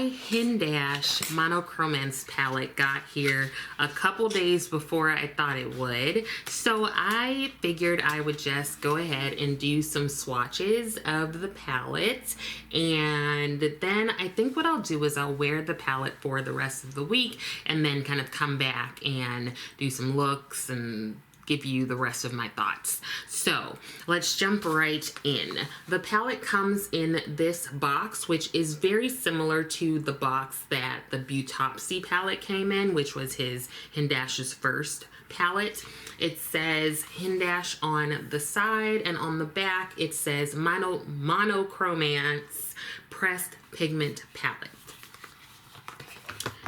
my Hindash Monochromance palette got here a couple days before I thought it would. So I figured I would just go ahead and do some swatches of the palette. And then I think what I'll do is I'll wear the palette for the rest of the week and then kind of come back and do some looks and give you the rest of my thoughts. So let's jump right in. The palette comes in this box, which is very similar to the box that the Beautopsy palette came in, which was his Hindash's first palette. It says Hindash on the side, and on the back it says Monochromance Pressed Pigment Palette.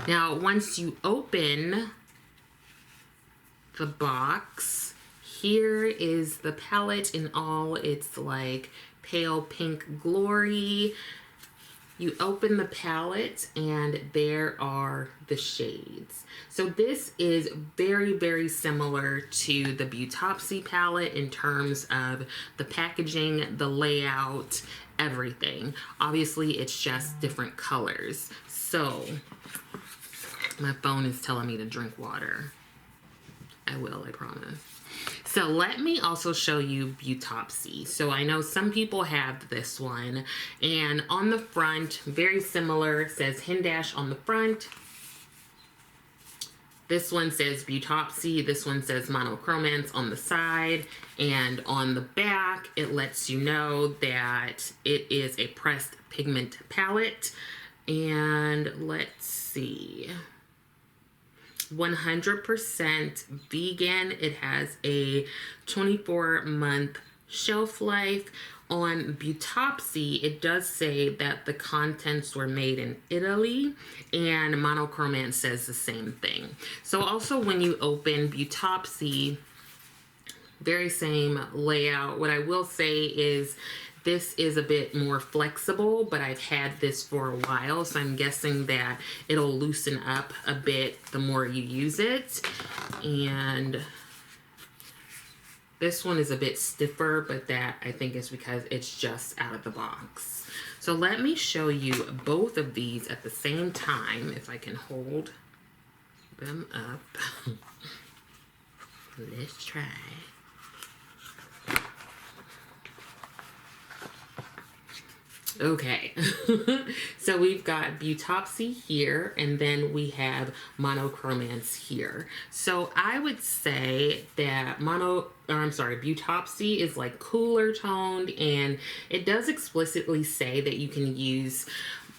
Now once you open the box, here is the palette in all its like pale pink glory. You open the palette and there are the shades. So this is very, very similar to the Beautopsy palette in terms of the packaging, the layout, everything. Obviously it's just different colors. So my phone is telling me to drink water. I will, I promise. So let me also show you Beautopsy. So I know some people have this one, and on the front, very similar, says Hindash on the front. This one says Beautopsy, this one says Monochromance on the side, and on the back, it lets you know that it is a pressed pigment palette. And let's see. 100% vegan. It has a 24-month shelf life. On Beautopsy, it does say that the contents were made in Italy, and Monochromance says the same thing. So also when you open Beautopsy, very same layout. What I will say is this is a bit more flexible, but I've had this for a while, so I'm guessing that it'll loosen up a bit the more you use it. And this one is a bit stiffer, but that I think is because it's just out of the box. So let me show you both of these at the same time, if I can hold them up. Let's try. Okay, so we've got Beautopsy here, and then we have Monochromance here. So I would say that Beautopsy is like cooler toned, and it does explicitly say that you can use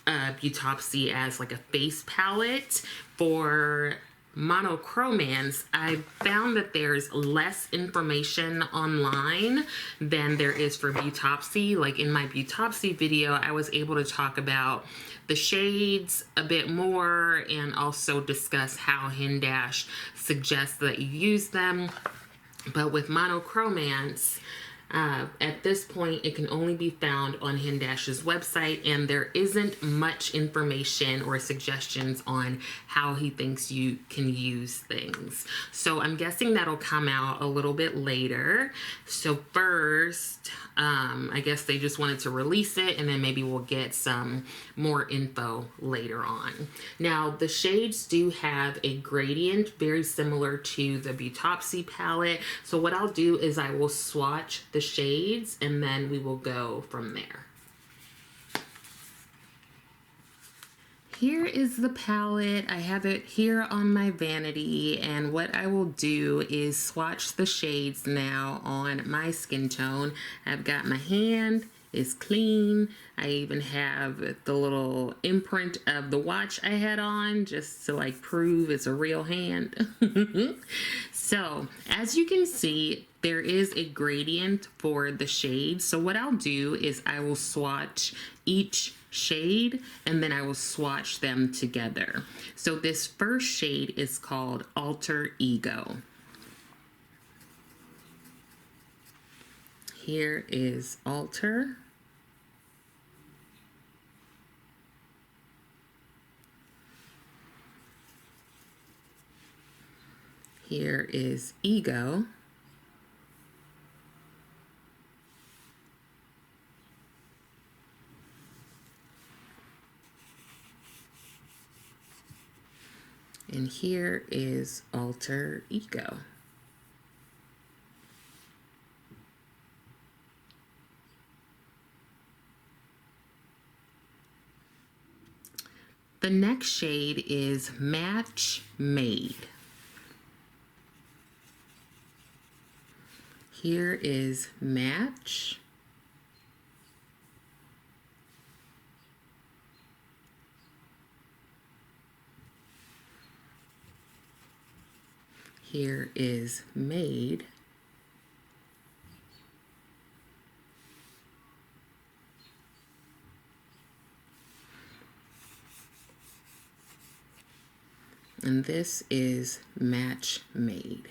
Beautopsy as like a face palette. For Monochromance, I found that there's less information online than there is for Beautopsy. Like in my Beautopsy video, I was able to talk about the shades a bit more and also discuss how Hindash suggests that you use them. But with Monochromance, at this point, it can only be found on Hindash's website, and there isn't much information or suggestions on how he thinks you can use things. So I'm guessing that'll come out a little bit later. So first, I guess they just wanted to release it, and then maybe we'll get some more info later on. Now, the shades do have a gradient very similar to the Beautopsy palette. So what I'll do is I will swatch the shades and then we will go from there. Here is the palette. I have it here on my vanity, and what I will do is swatch the shades now on my skin tone. I've got my hand, it's clean. I even have the little imprint of the watch I had on just to like prove it's a real hand. So as you can see, there is a gradient for the shades. So what I'll do is I will swatch each shade and then I will swatch them together. So this first shade is called Alter Ego. Here is Alter. Here is Ego. here is Alter Ego. The next shade is Match Made. Here is Match. Here is Made. And this is Match Made.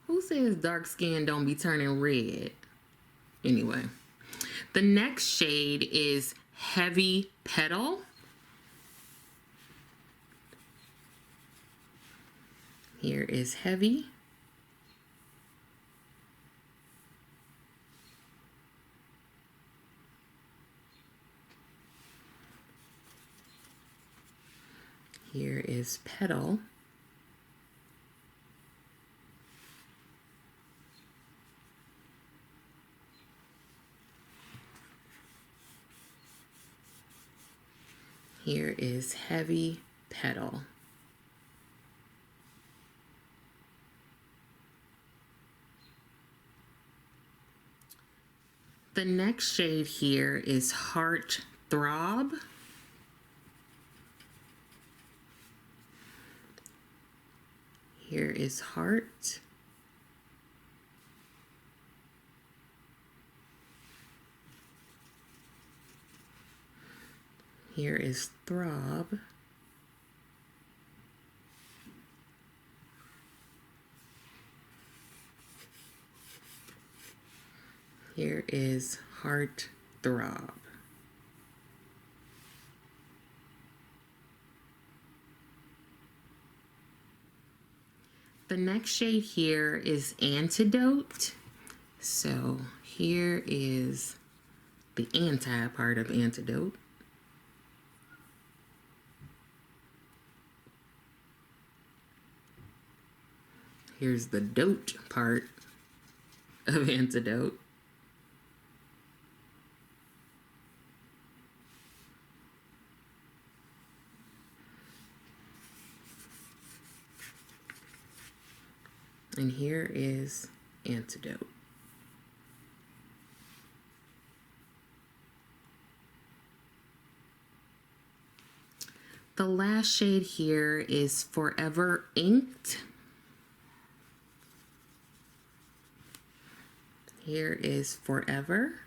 Who says dark skin don't be turning red? Anyway, the next shade is Heavy Petal. Here is Heavy. Here is Petal. Here is Heavy Petal. The next shade here is Heart Throb. Here is Heart. Here is Throb. Here is Heart Throb. The next shade here is Antidote. So here is the anti part of Antidote. Here's the dote part of Antidote. And here is Antidote. The last shade here is Forever Inked. Here is Forever.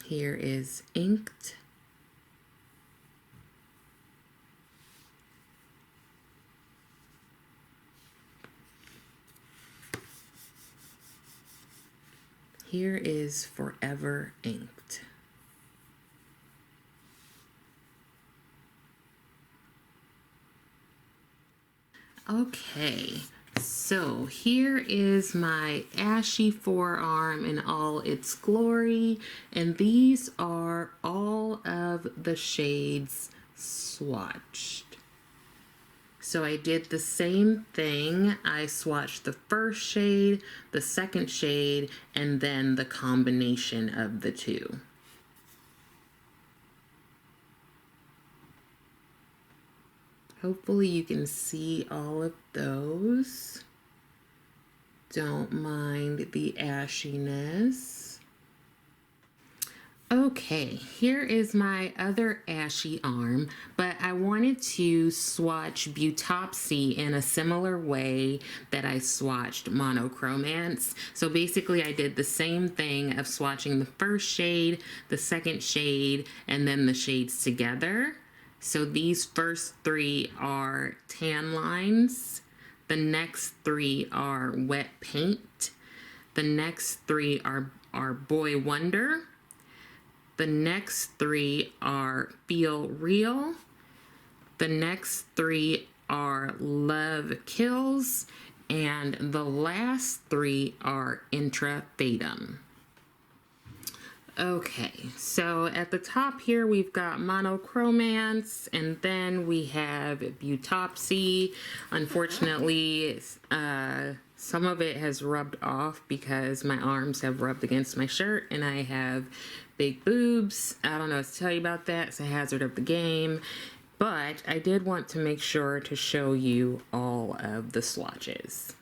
Here is Inked. Here is Forever Inked. Okay, so here is my ashy forearm in all its glory, and these are all of the shades swatched. So I did the same thing. I swatched the first shade, the second shade, and then the combination of the two. Hopefully you can see all of those. Don't mind the ashiness. Okay, here is my other ashy arm, but I wanted to swatch Butopsy in a similar way that I swatched Monochromance. So basically I did the same thing of swatching the first shade, the second shade, and then the shades together. So these first three are Tan Lines. The next three are Wet Paint. The next three are Boy Wonder. The next three are Feel Real. The next three are Love Kills, and the last three are Intrafatum. Okay, so at the top here we've got Monochromance, and then we have Beautopsy. Unfortunately, some of it has rubbed off because my arms have rubbed against my shirt and I have big boobs. I don't know what to tell you about that. It's a hazard of the game. But I did want to make sure to show you all of the swatches.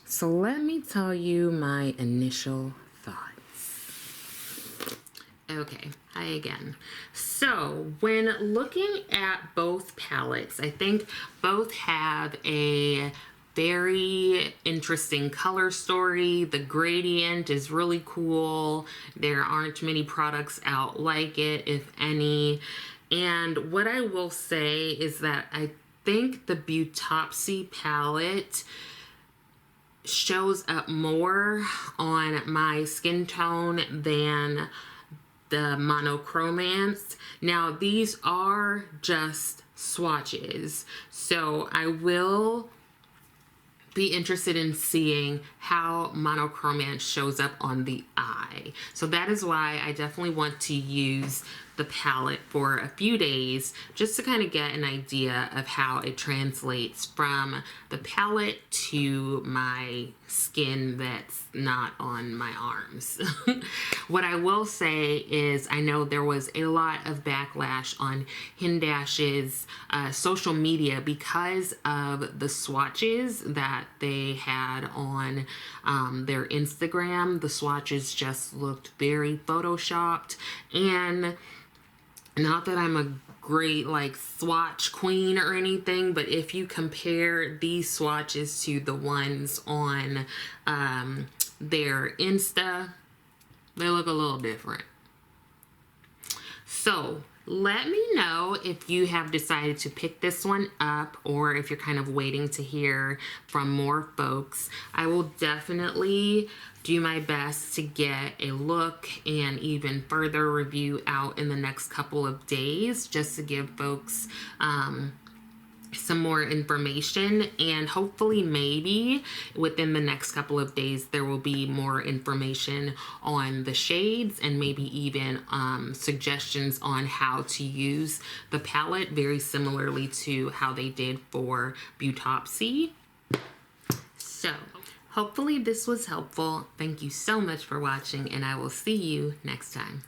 So let me tell you my initial thoughts. Okay, hi again. So when looking at both palettes, I think both have a very interesting color story. The gradient is really cool. There aren't many products out like it, if any. And what I will say is that I think the Beautopsy palette shows up more on my skin tone than the Monochromance. Now these are just swatches, so I will be interested in seeing how Monochromance shows up on the eye. So that is why I definitely want to use the palette for a few days just to kind of get an idea of how it translates from the palette to my skin that's not on my arms. What I will say is I know there was a lot of backlash on Hindash's social media because of the swatches that they had on their Instagram. The swatches just looked very photoshopped, and not that I'm a great like swatch queen or anything, but if you compare these swatches to the ones on their Insta, they look a little different. So let me know if you have decided to pick this one up or if you're kind of waiting to hear from more folks. I will definitely do my best to get a look and even further review out in the next couple of days just to give folks some more information, and hopefully maybe within the next couple of days there will be more information on the shades and maybe even suggestions on how to use the palette very similarly to how they did for Beautopsy. So hopefully this was helpful. Thank you so much for watching, and I will see you next time.